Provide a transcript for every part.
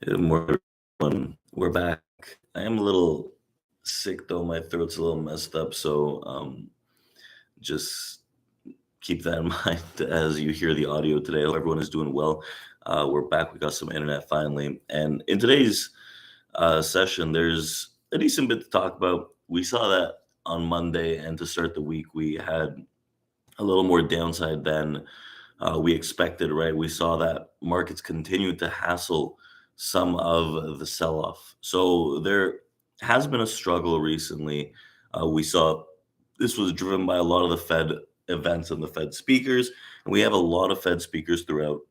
Good morning, everyone. We're back. I am a little sick though. My throat's a little messed up, so just keep that in mind as you hear the audio today. I hope everyone is doing well. We're back. We got some internet finally, and in today's session, there's a decent bit to talk about. We saw that on Monday, and to start the week, we had a little more downside than we expected, right? We saw that markets continued to hassle some of the sell off. So there has been a struggle recently. We saw this was driven by a lot of the Fed events and the Fed speakers. And we have a lot of Fed speakers throughout,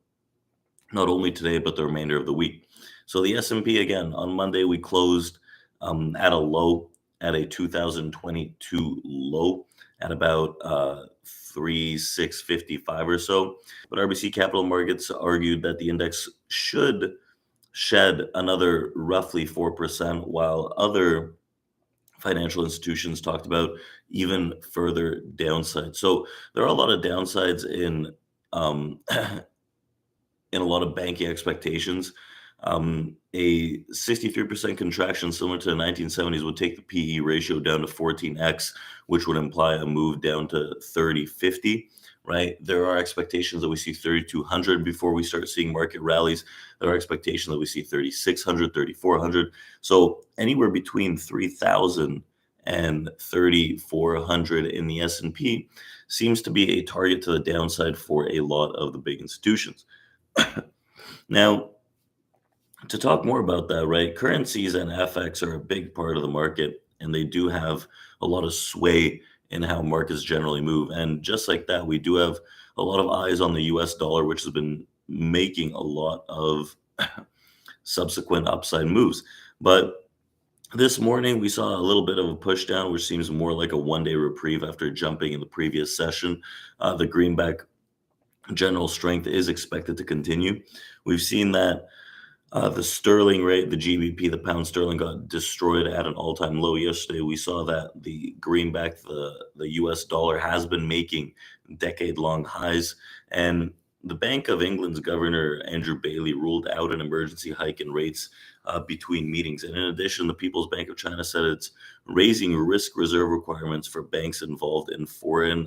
not only today, but the remainder of the week. So the S&P, again, on Monday, we closed at a low, at a 2022 low at about 3,655 or so. But RBC Capital Markets argued that the index should shed another roughly 4%, while other financial institutions talked about even further downside. So there are a lot of downsides in in a lot of banking expectations. A 63% contraction similar to the 1970s would take the PE ratio down to 14x, which would imply a move down to 3050, right? There are expectations that we see 3200 before we start seeing market rallies. There are expectations that we see 3600, 3400. So anywhere between 3000 and 3400 in the S&P seems to be a target to the downside for a lot of the big institutions. Now, to talk more about that, right? Currencies and FX are a big part of the market, and they do have a lot of sway in how markets generally move. And just like that, we do have a lot of eyes on the US dollar, which has been making a lot of subsequent upside moves. But this morning, we saw a little bit of a push down, which seems more like a one-day reprieve after jumping in the previous session. The greenback general strength is expected to continue. We've seen that the sterling rate, the GBP, the pound sterling got destroyed at an all-time low yesterday. We saw that the greenback, the US dollar has been making decade-long highs. And the Bank of England's Governor Andrew Bailey ruled out an emergency hike in rates between meetings. And in addition, the People's Bank of China said it's raising risk reserve requirements for banks involved in forward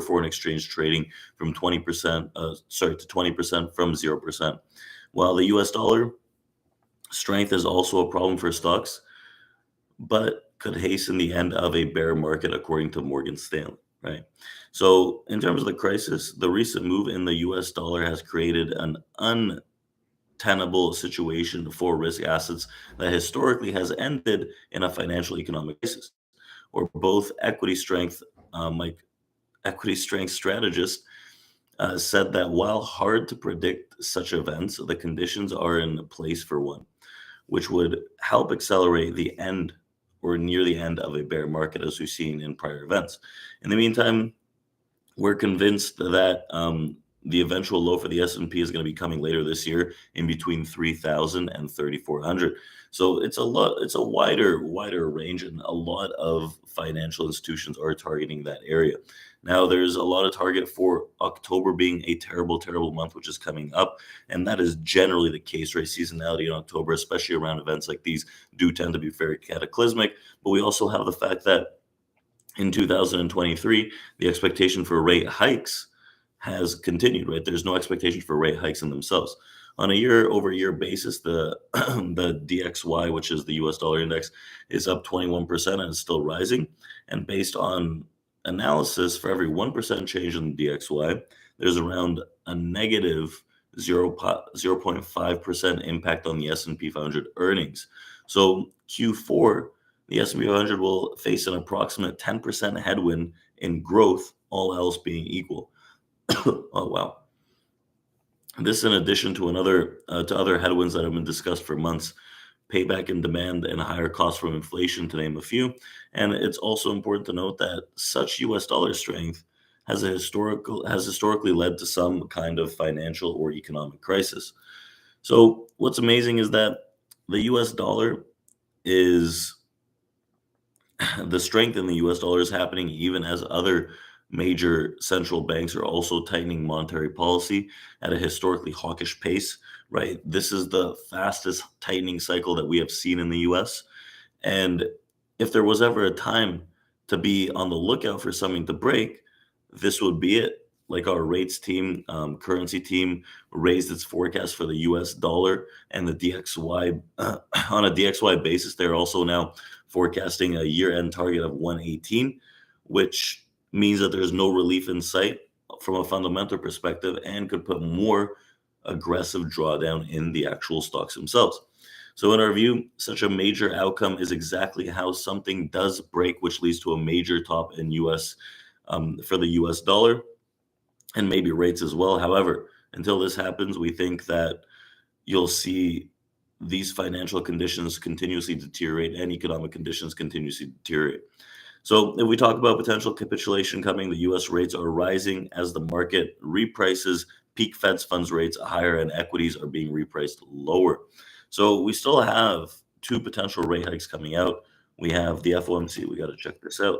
foreign exchange trading from 20%, to 20% from 0%. While the US dollar strength is also a problem for stocks, but could hasten the end of a bear market, according to Morgan Stanley, right? So, in terms of the crisis, the recent move in the US dollar has created an untenable situation for risk assets that historically has ended in a financial economic crisis, or both equity strength strategists said that while hard to predict such events, the conditions are in place for one, which would help accelerate the end or near the end of a bear market, as we've seen in prior events. In the meantime, we're convinced that the eventual low for the S&P is going to be coming later this year in between 3,000 and 3,400. So it's a wider range, and a lot of financial institutions are targeting that area. Now, there's a lot of target for October being a terrible month, which is coming up. And that is generally the case, right? Seasonality in October, especially around events like these, do tend to be very cataclysmic. But we also have the fact that in 2023, the expectation for rate hikes has continued, right? There's no expectation for rate hikes in themselves. On a year-over-year basis, the the DXY, which is the US dollar index, is up 21% and is still rising. And based on analysis, for every 1% change in the DXY, there's around a negative 0.5% impact on the S&P 500 earnings. So Q4, the S&P 500 will face an approximate 10% headwind in growth, all else being equal. Oh, wow. This in addition to other headwinds that have been discussed for months, payback in demand and higher costs from inflation, to name a few. And it's also important to note that such US dollar strength has historically led to some kind of financial or economic crisis. So what's amazing is that the US dollar is the strength in the US dollar is happening even as other major central banks are also tightening monetary policy at a historically hawkish pace, right? This is the fastest tightening cycle that we have seen in the US. And if there was ever a time to be on the lookout for something to break, this would be it. Like our rates team, currency team raised its forecast for the US dollar and the DXY on a DXY basis. They're also now forecasting a year end target of 118, which means that there's no relief in sight from a fundamental perspective and could put more aggressive drawdown in the actual stocks themselves. So, in our view, such a major outcome is exactly how something does break, which leads to a major top in US for the US dollar and maybe rates as well. However, until this happens, we think that you'll see these financial conditions continuously deteriorate and economic conditions continuously deteriorate. So, if we talk about potential capitulation coming, the US rates are rising as the market reprices peak Fed's funds rates higher and equities are being repriced lower. So, we still have two potential rate hikes coming out. We have the FOMC. We got to check this out.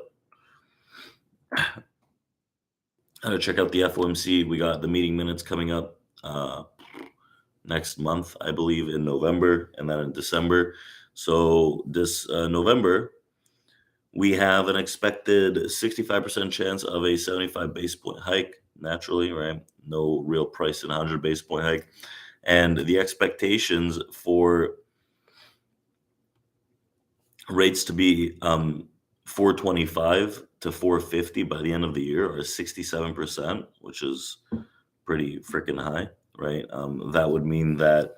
Check out the FOMC. We got the meeting minutes coming up next month, I believe, in November and then in December. So, this November, we have an expected 65% chance of a 75 base point hike, naturally, right? No real price in a 100 base point hike. And the expectations for rates to be 425 to 450 by the end of the year are 67%, which is pretty freaking high, right? That would mean that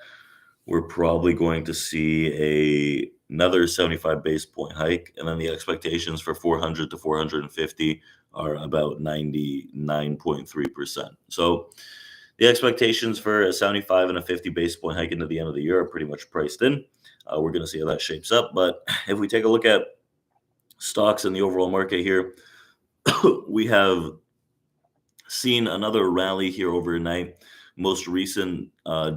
we're probably going to see another 75 base point hike, and then the expectations for 400 to 450 are about 99.3%. So the expectations for a 75 and a 50 base point hike into the end of the year are pretty much priced in. We're going to see how that shapes up. But if we take a look at stocks in the overall market here, we have seen another rally here overnight. Most recent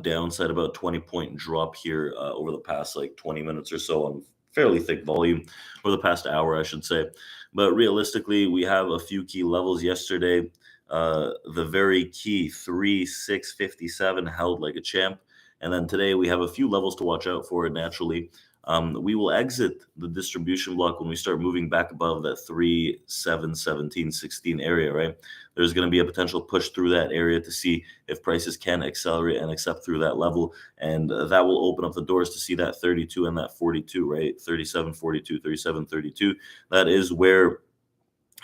downside, about 20-point drop here over the past 20 minutes or so on fairly thick volume, or the past hour, I should say. But realistically, we have a few key levels yesterday. The very key 3,657 held like a champ. And then today we have a few levels to watch out for naturally. We will exit the distribution block when we start moving back above that 3, 7, 17, 16 area, right? There's going to be a potential push through that area to see if prices can accelerate and accept through that level. And that will open up the doors to see that 32 and that 42, right? 37, 42, 37, 32. That is where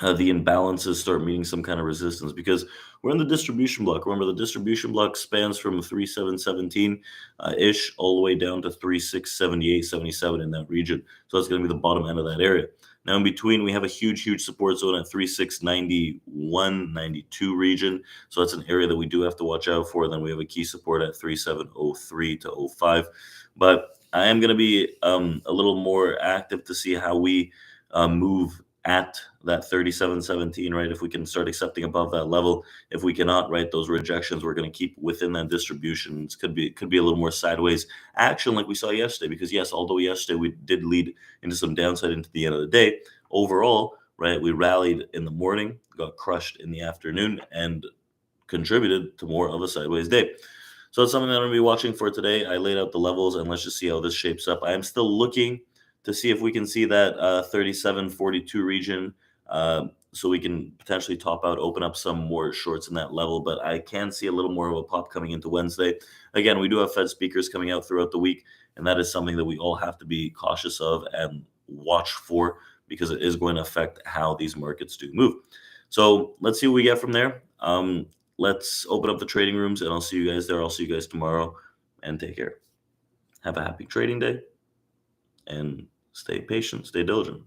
the imbalances start meeting some kind of resistance because we're in the distribution block. Remember, the distribution block spans from 3,717 ish all the way down to 3,678, 77 in that region. So that's going to be the bottom end of that area. Now, in between, we have a huge support zone at 3,691, 92 region. So that's an area that we do have to watch out for. Then we have a key support at 3,703 to 05. But I am going to be a little more active to see how we move at that 37.17, right? If we can start accepting above that level, if we cannot, right, those rejections we're going to keep within that distribution. Could be a little more sideways action like we saw yesterday, because yes, although yesterday we did lead into some downside into the end of the day, overall, right, we rallied in the morning, got crushed in the afternoon, and contributed to more of a sideways day. So it's something that I'm going to be watching for today. I laid out the levels, and let's just see how this shapes up. I am still looking to see if we can see that 37.42 region, so we can potentially top out, open up some more shorts in that level. But I can see a little more of a pop coming into Wednesday. Again, we do have Fed speakers coming out throughout the week, and that is something that we all have to be cautious of and watch for, because it is going to affect how these markets do move. So let's see what we get from there. Let's open up the trading rooms, and I'll see you guys there. I'll see you guys tomorrow, and take care. Have a happy trading day, and stay patient, stay diligent.